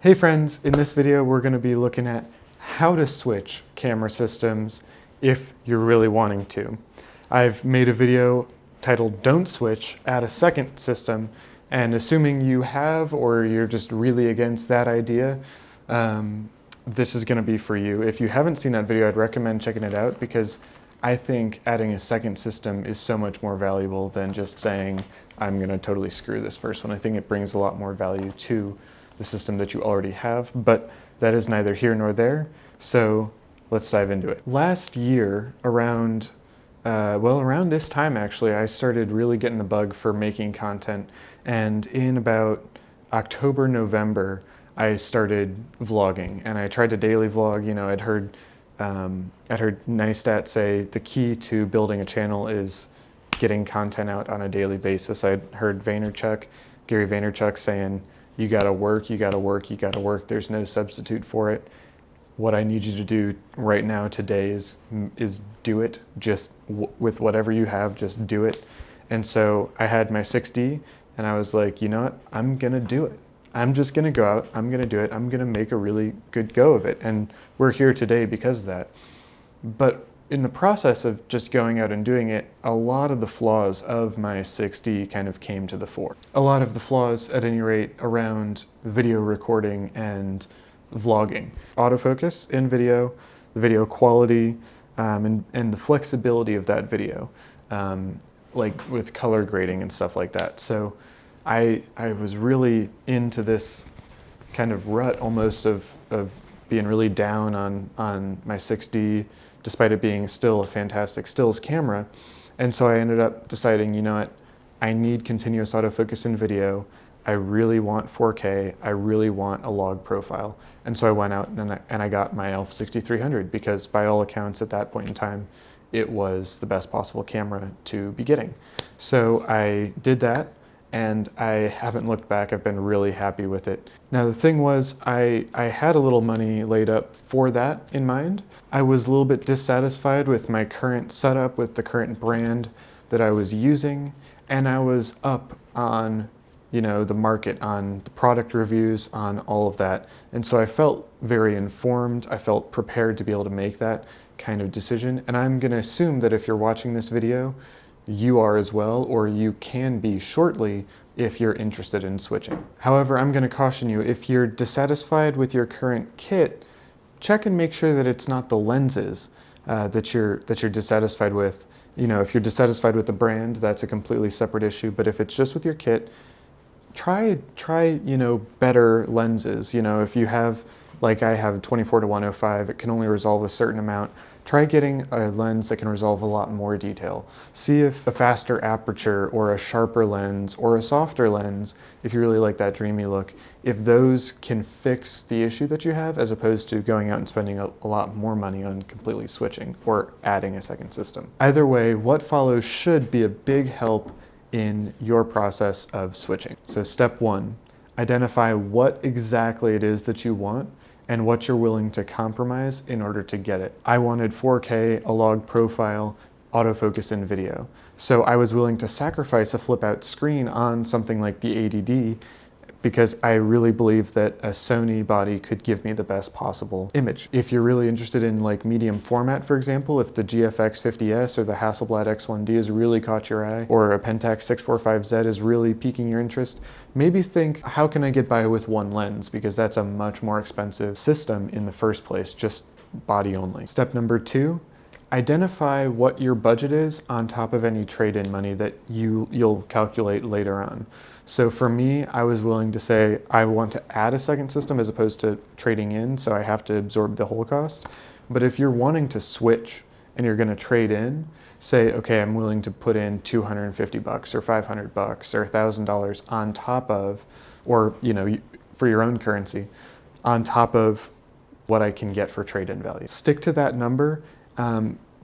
Hey friends, in this video we're going to be looking at how to switch camera systems if you're really wanting to. I've made a video titled Don't Switch, Add a Second System, and assuming you have or you're just really against that idea, this is going to be for you. If you haven't seen that video, I'd recommend checking it out because I think adding a second system is so much more valuable than just saying I'm going to totally screw this first one. I think it brings a lot more value to the system that you already have, but that is neither here nor there, so let's dive into it. Last year, around this time actually, I started really getting the bug for making content, and in about October, November, I started vlogging, and I tried to daily vlog. You know, I'd heard Neistat say the key to building a channel is getting content out on a daily basis. I'd heard Gary Vaynerchuk saying, you gotta work, you gotta work, you gotta work. There's no substitute for it. What I need you to do right now today is do it. Just with whatever you have, just do it. And so I had my 6D and I was like, you know what? I'm gonna do it. I'm just gonna go out, I'm gonna do it. I'm gonna make a really good go of it. And we're here today because of that. But in the process of just going out and doing it, a lot of the flaws of my 6D kind of came to the fore. A lot of the flaws, at any rate, around video recording and vlogging. Autofocus in video, the video quality, and the flexibility of that video, like with color grading and stuff like that. So I was really into this kind of rut almost of being really down on my 6D, despite it being still a fantastic stills camera. And so I ended up deciding, you know what, I need continuous autofocus in video. I really want 4K. I really want a log profile. And so I went out and I got my ELPH 6300 because by all accounts at that point in time, it was the best possible camera to be getting. So I did that and I haven't looked back. I've been really happy with it. Now the thing was, I had a little money laid up for that in mind. I was a little bit dissatisfied with my current setup, with the current brand that I was using, and I was up on, you know, the market, on the product reviews, on all of that. And so I felt very informed. I felt prepared to be able to make that kind of decision. And I'm gonna assume that if you're watching this video, you are as well, or you can be shortly if you're interested in switching. However, I'm going to caution you, if you're dissatisfied with your current kit, check and make sure that it's not the lenses that you're dissatisfied with. You know, if you're dissatisfied with the brand, that's a completely separate issue, but if it's just with your kit, try you know, better lenses. You know, if you have, like I have 24-105, it can only resolve a certain amount. Try getting a lens that can resolve a lot more detail. See if a faster aperture or a sharper lens or a softer lens, if you really like that dreamy look, if those can fix the issue that you have, as opposed to going out and spending a lot more money on completely switching or adding a second system. Either way, what follows should be a big help in your process of switching. So step one, identify what exactly it is that you want and what you're willing to compromise in order to get it. I wanted 4K, a log profile, autofocus in video. So I was willing to sacrifice a flip out screen on something like the 80D because I really believe that a Sony body could give me the best possible image. If you're really interested in like medium format, for example, if the GFX 50S or the Hasselblad X1D has really caught your eye, or a Pentax 645Z is really piquing your interest, maybe think, how can I get by with one lens? Because that's a much more expensive system in the first place, just body only. Step number two, identify what your budget is on top of any trade-in money that you'll calculate later on. So for me, I was willing to say I want to add a second system as opposed to trading in, so I have to absorb the whole cost. But if you're wanting to switch and you're going to trade in, say, okay, I'm willing to put in $250 or $500 or $1,000 on top of, or, you know, for your own currency, on top of what I can get for trade-in value. Stick to that number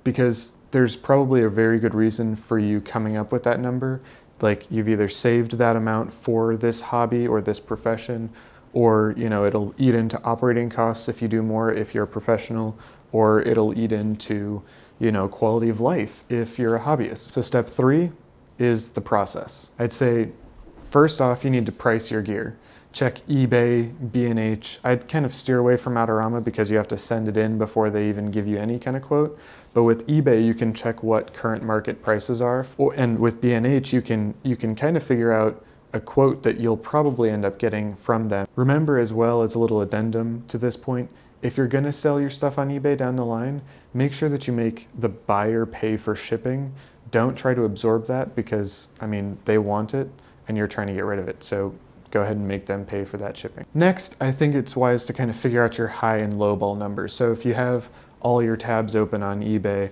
because there's probably a very good reason for you coming up with that number. Like you've either saved that amount for this hobby or this profession, or, you know, it'll eat into operating costs if you do more, if you're a professional, or it'll eat into, you know, quality of life if you're a hobbyist. So step three is the process. I'd say first off, you need to price your gear. check eBay, B&H. I'd kind of steer away from Adorama because you have to send it in before they even give you any kind of quote. But with eBay, you can check what current market prices are. And with B&H, you can kind of figure out a quote that you'll probably end up getting from them. Remember, as well, as a little addendum to this point, if you're gonna sell your stuff on eBay down the line, make sure that you make the buyer pay for shipping. Don't try to absorb that because, I mean, they want it and you're trying to get rid of it. So go ahead and make them pay for that shipping. Next, I think it's wise to kind of figure out your high and low ball numbers. So if you have all your tabs open on eBay,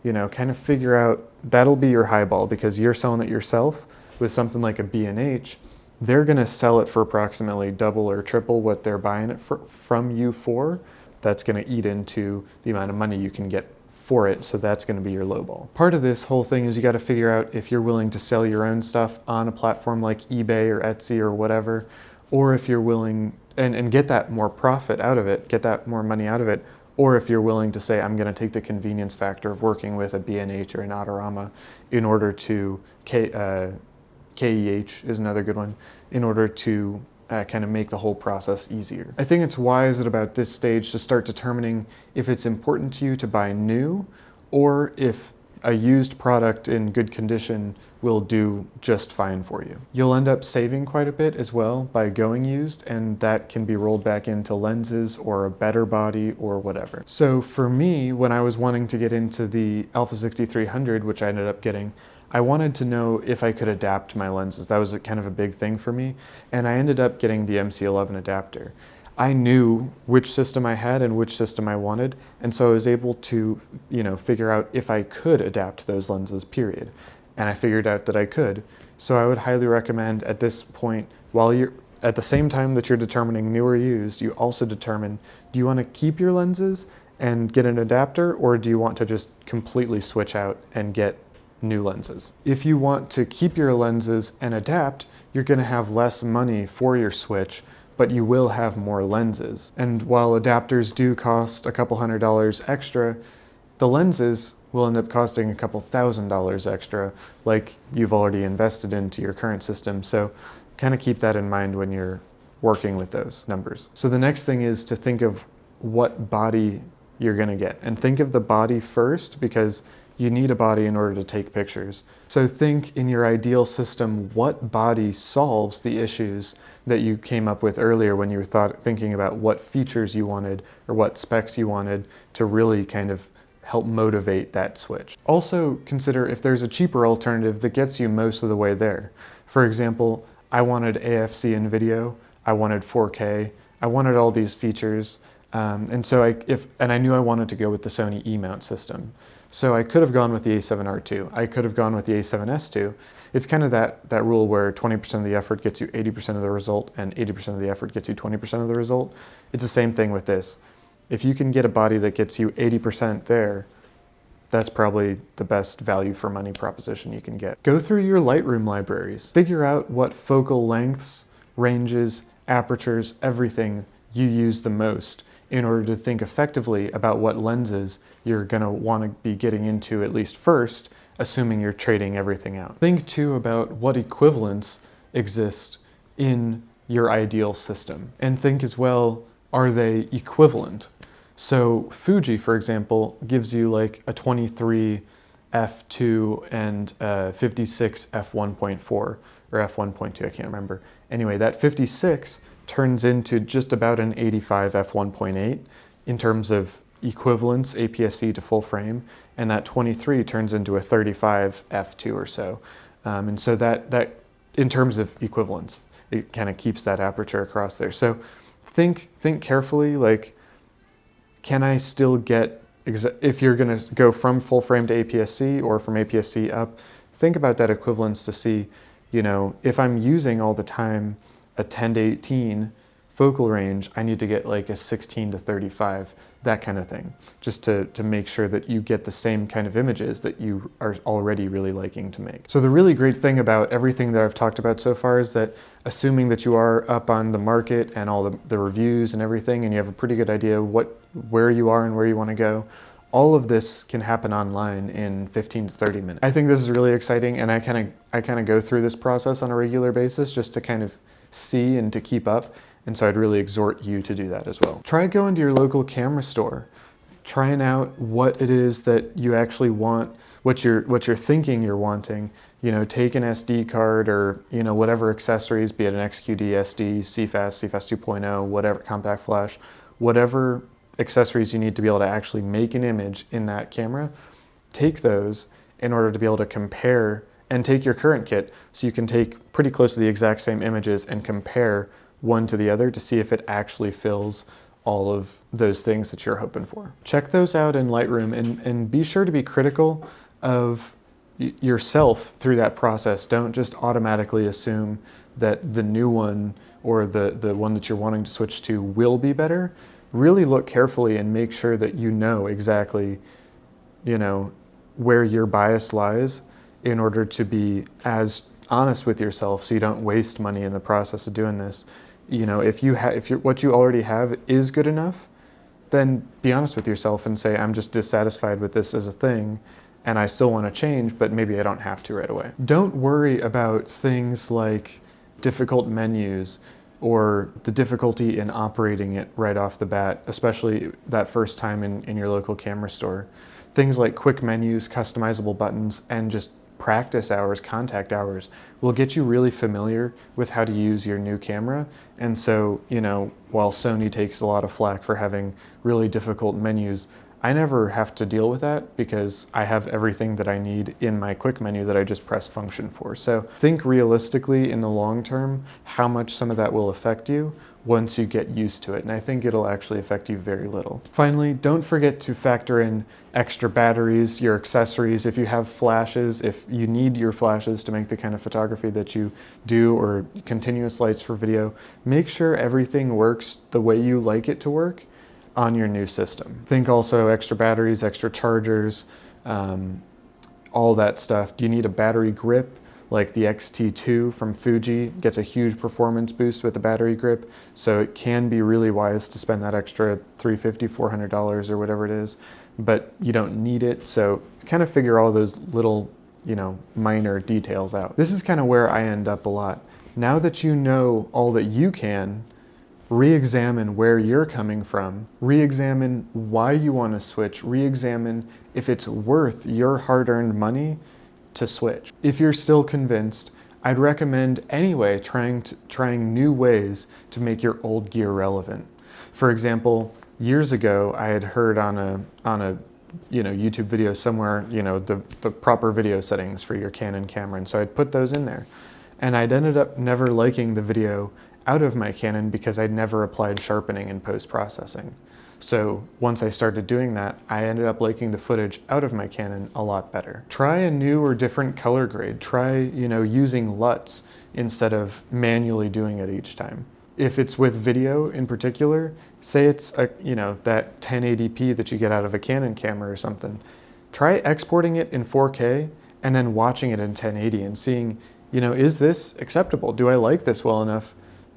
you know, kind of figure out, that'll be your high ball because you're selling it yourself. With something like a B&H, they're gonna sell it for approximately double or triple what they're buying it from you for. That's gonna eat into the amount of money you can get for it, so that's gonna be your low ball. Part of this whole thing is you gotta figure out if you're willing to sell your own stuff on a platform like eBay or Etsy or whatever, or if you're willing, and get that more profit out of it, get that more money out of it, or if you're willing to say, I'm gonna take the convenience factor of working with a B&H or an Adorama in order to, KEH is another good one, in order to kind of make the whole process easier. I think it's wise at about this stage to start determining if it's important to you to buy new or if a used product in good condition will do just fine for you. You'll end up saving quite a bit as well by going used, and that can be rolled back into lenses or a better body or whatever. So for me, when I was wanting to get into the Alpha 6300, which I ended up getting, I wanted to know if I could adapt my lenses. That was kind of a big thing for me. And I ended up getting the MC11 adapter. I knew which system I had and which system I wanted. And so I was able to, you know, figure out if I could adapt those lenses, period. And I figured out that I could. So I would highly recommend at this point, while you're at the same time that you're determining new or used, you also determine, do you want to keep your lenses and get an adapter, or do you want to just completely switch out and get new lenses? If you want to keep your lenses and adapt, you're going to have less money for your switch, but you will have more lenses. And while adapters do cost a couple $100 extra, the lenses will end up costing a couple $1,000 extra, like you've already invested into your current system. So kind of keep that in mind when you're working with those numbers. So the next thing is to think of what body you're going to get, and think of the body first, because you need a body in order to take pictures. So think in your ideal system, what body solves the issues that you came up with earlier when you were thinking about what features you wanted or what specs you wanted to really kind of help motivate that switch. Also consider if there's a cheaper alternative that gets you most of the way there. For example, I wanted AFC in video, I wanted 4K, I wanted all these features, and so I knew I wanted to go with the Sony E-mount system. So I could have gone with the A7R II. I could have gone with the A7S II. It's kind of that rule where 20% of the effort gets you 80% of the result and 80% of the effort gets you 20% of the result. It's the same thing with this. If you can get a body that gets you 80% there, that's probably the best value for money proposition you can get. Go through your Lightroom libraries. Figure out what focal lengths, ranges, apertures, everything you use the most in order to think effectively about what lenses you're gonna wanna be getting into at least first, assuming you're trading everything out. Think too about what equivalents exist in your ideal system. And think as well, are they equivalent? So Fuji, for example, gives you like a 23 f2 and a 56 f1.4 or f1.2, I can't remember. Anyway, that 56 turns into just about an 85 f1.8 in terms of equivalence, APS-C to full frame, and that 23 turns into a 35 f2 or so. And so that in terms of equivalence, it kind of keeps that aperture across there. So think carefully, like, can I still get, if you're gonna go from full frame to APS-C or from APS-C up, think about that equivalence to see, you know, if I'm using all the time a 10 to 18 focal range, I need to get like a 16 to 35, that kind of thing, just to make sure that you get the same kind of images that you are already really liking to make. So the really great thing about everything that I've talked about so far is that assuming that you are up on the market and all the reviews and everything, and you have a pretty good idea where you are and where you want to go, all of this can happen online in 15 to 30 minutes. I think this is really exciting, and I kind of go through this process on a regular basis just to kind of see and to keep up. And so I'd really exhort you to do that as well. Try going to your local camera store, trying out what it is that you actually want, what you're thinking you're wanting. You know, take an SD card or, you know, whatever accessories, be it an XQD, SD, CFast, CFast 2.0, whatever, compact flash, whatever accessories you need to be able to actually make an image in that camera, take those in order to be able to compare, and take your current kit so you can take pretty close to the exact same images and compare one to the other to see if it actually fills all of those things that you're hoping for. Check those out in Lightroom and be sure to be critical of yourself through that process. Don't just automatically assume that the new one or the one that you're wanting to switch to will be better. Really look carefully and make sure that you know exactly, you know, where your bias lies in order to be as honest with yourself so you don't waste money in the process of doing this. You know, if what you already have is good enough, then be honest with yourself and say, I'm just dissatisfied with this as a thing and I still want to change, but maybe I don't have to right away. Don't worry about things like difficult menus or the difficulty in operating it right off the bat, especially that first time in your local camera store. Things like quick menus, customizable buttons, and just practice hours, contact hours will get you really familiar with how to use your new camera. And so, you know, while Sony takes a lot of flack for having really difficult menus, I never have to deal with that because I have everything that I need in my quick menu that I just press function for. So think realistically in the long term how much some of that will affect you once you get used to it. And I think it'll actually affect you very little. Finally, don't forget to factor in extra batteries, your accessories. If you have flashes, if you need your flashes to make the kind of photography that you do, or continuous lights for video, make sure everything works the way you like it to work on your new system. Think also extra batteries, extra chargers, all that stuff. Do you need a battery grip? Like the X-T2 from Fuji gets a huge performance boost with the battery grip, so it can be really wise to spend that extra $350, $400 or whatever it is, but you don't need it, so kind of figure all those little, you know, minor details out. This is kind of where I end up a lot. Now that you know all that you can, re-examine where you're coming from, re-examine why you want to switch, re-examine if it's worth your hard-earned money to switch. If you're still convinced, I'd recommend anyway trying new ways to make your old gear relevant. For example, years ago I had heard on a you know, YouTube video somewhere, you know, the proper video settings for your Canon camera, and so I'd put those in there. And I'd ended up never liking the video out of my Canon because I'd never applied sharpening in post-processing. So once I started doing that, I ended up liking the footage out of my Canon a lot better. Try a new or different color grade. Try, you know, using LUTs instead of manually doing it each time. If it's with video in particular, say it's a, you know, that 1080p that you get out of a Canon camera or something, try exporting it in 4K and then watching it in 1080 and seeing, you know, is this acceptable? Do I like this well enough?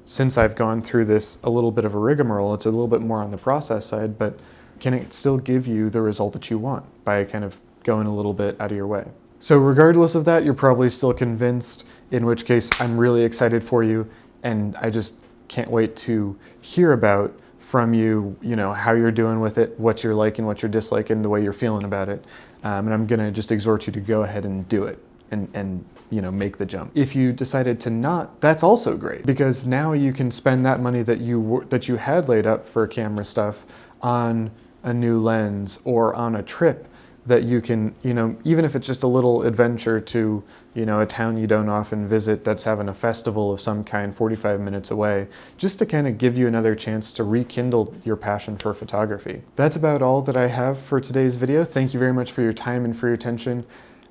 Since I've gone through this a little bit of a rigmarole, it's a little bit more on the process side, but can it still give you the result that you want by kind of going a little bit out of your way? So regardless of that, you're probably still convinced, in which case I'm really excited for you, and I just can't wait to hear about from you, you know, how you're doing with it, what you're liking, what you're disliking, the way you're feeling about it. And I'm gonna just exhort you to go ahead and do it and you know, make the jump. If you decided to not, that's also great, because now you can spend that money that you had laid up for camera stuff on a new lens or on a trip that you can, you know, even if it's just a little adventure to, you know, a town you don't often visit that's having a festival of some kind 45 minutes away, just to kind of give you another chance to rekindle your passion for photography. That's about all that I have for today's video. Thank you very much for your time and for your attention.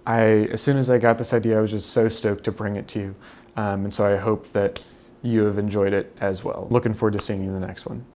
As soon as I got this idea, I was just so stoked to bring it to you. And so I hope that you have enjoyed it as well. Looking forward to seeing you in the next one.